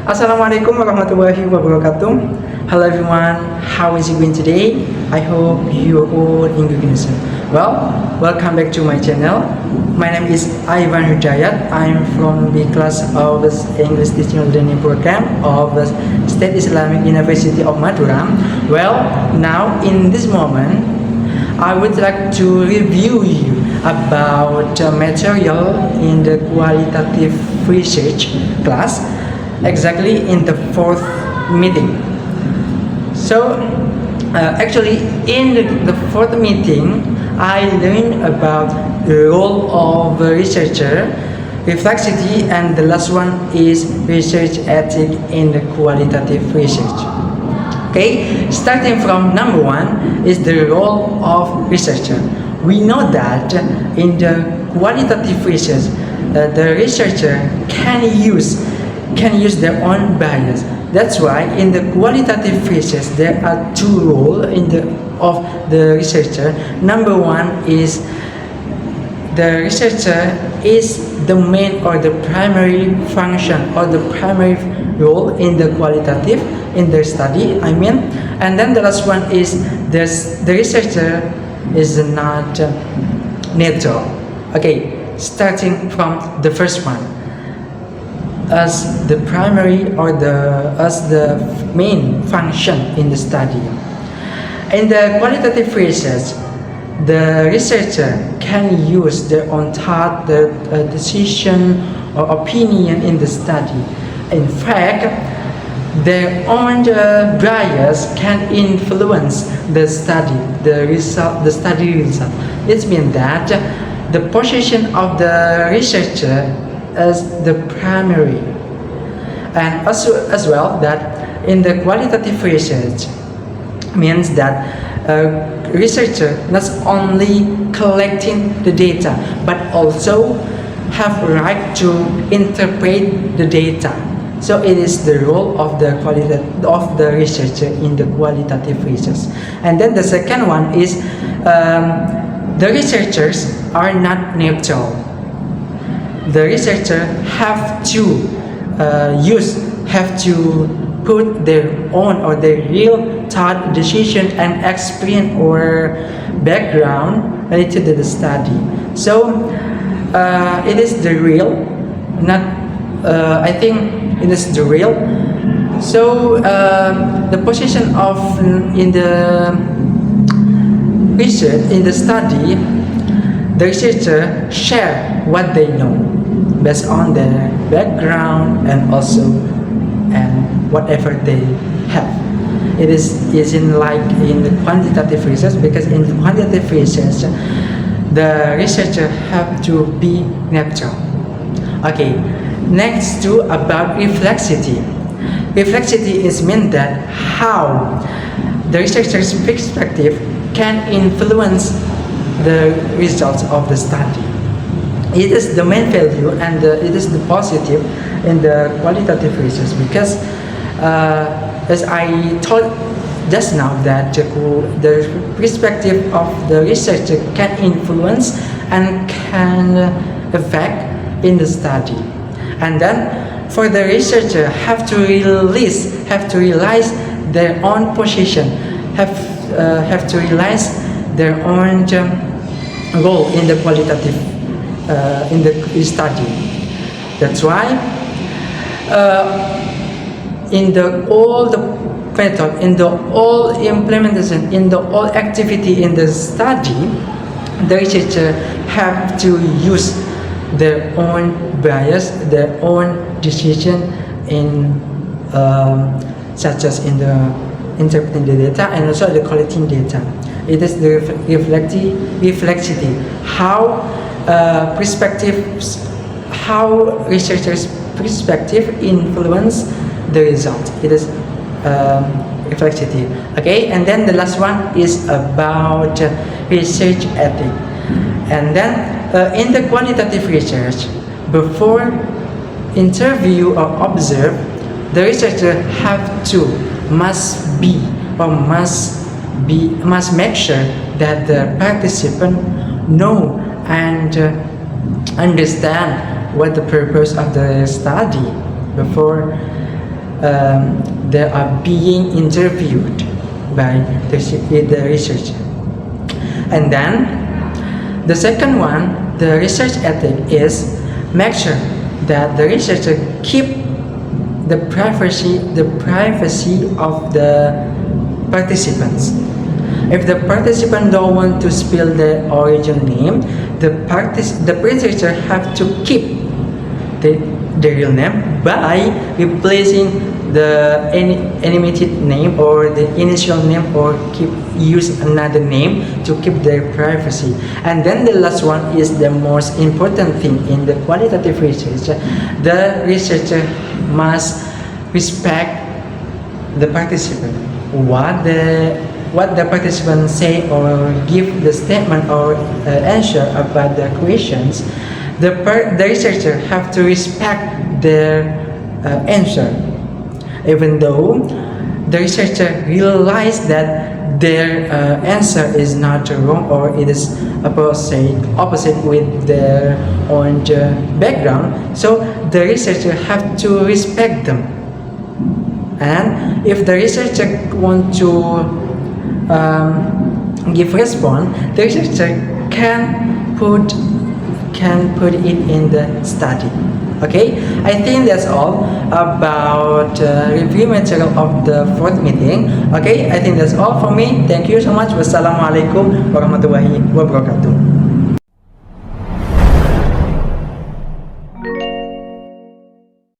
Assalamualaikum warahmatullahi wabarakatuh. Hello everyone, how is it going today? I hope you are all in good condition. Well, welcome back to my channel. My name is Nurhidayat. I'm from the class of the English Teaching and Learning Program of the State Islamic University of Madura. Well, now in this moment, I would like to review you about material in the qualitative research class, exactly in the fourth meeting. So actually in the fourth meeting I learned about the role of a researcher, reflexivity, and the last one is research ethic in the qualitative research. Okay, starting from number one is the role of researcher. We know that in the qualitative research the researcher can use their own bias. That's why in the qualitative research there are two roles of the researcher. Number one is the researcher is the main or the primary function or the primary role in the qualitative in the study. And then the last one is the researcher is not neutral. Okay, starting from the first one. As the primary or as the main function in the study. In the qualitative research, the researcher can use their own thought, their decision or opinion in the study. In fact, their own bias can influence the study result. It means that the position of the researcher as the primary, and also as well that in the qualitative research means that researcher not only collecting the data but also have right to interpret the data. So it is the role of the researcher in the qualitative research. And then the second one is the researchers are not neutral. The researcher have to put their own or their real thought, decision, and experience or background related to the study. So it is the real, not. I think it is the real. So the position of in the research in the study, the researcher share what they know based on their background and also whatever they have. It isn't like in the quantitative research, because in the quantitative research the researcher have to be neutral. Okay, next to about reflexivity. Reflexivity is mean that how the researcher's perspective can influence the results of the study. It is the main value and it is the positive in the qualitative research, because as I told just now that the perspective of the researcher can influence and can affect in the study. And then for the researcher have to realize their own position, have to realize their own role in the qualitative in the study. That's why in all the method, in the all implementation, in the all activity in the study, the researcher have to use their own bias, their own decision in such as in the interpreting the data and also the collecting data. It is the reflexivity, how researchers' perspective influence the result. It is reflexivity. Okay, and then the last one is about research ethic. And then in the qualitative research, before interview or observe, the researcher must must make sure that the participant know and understand what the purpose of the study before they are being interviewed by the researcher. And then the second one, the research ethic, is make sure that the researcher keep the privacy of the participants. If the participant don't want to spill the origin name, the researcher have to keep the real name by replacing the animated name or the initial name, or use another name to keep their privacy. And then the last one is the most important thing in the qualitative research. The researcher must respect the participant. What the participants say or give the statement or answer about the questions, the researcher have to respect their answer, even though the researcher realize that their answer is not wrong or it is opposite with their own background. So the researcher have to respect them. And if the researcher want to give response, the researcher can put it in the study. Okay, I think that's all about review material of the fourth meeting. Okay, I think that's all for me. Thank you so much. Wassalamualaikum warahmatullahi wabarakatuh.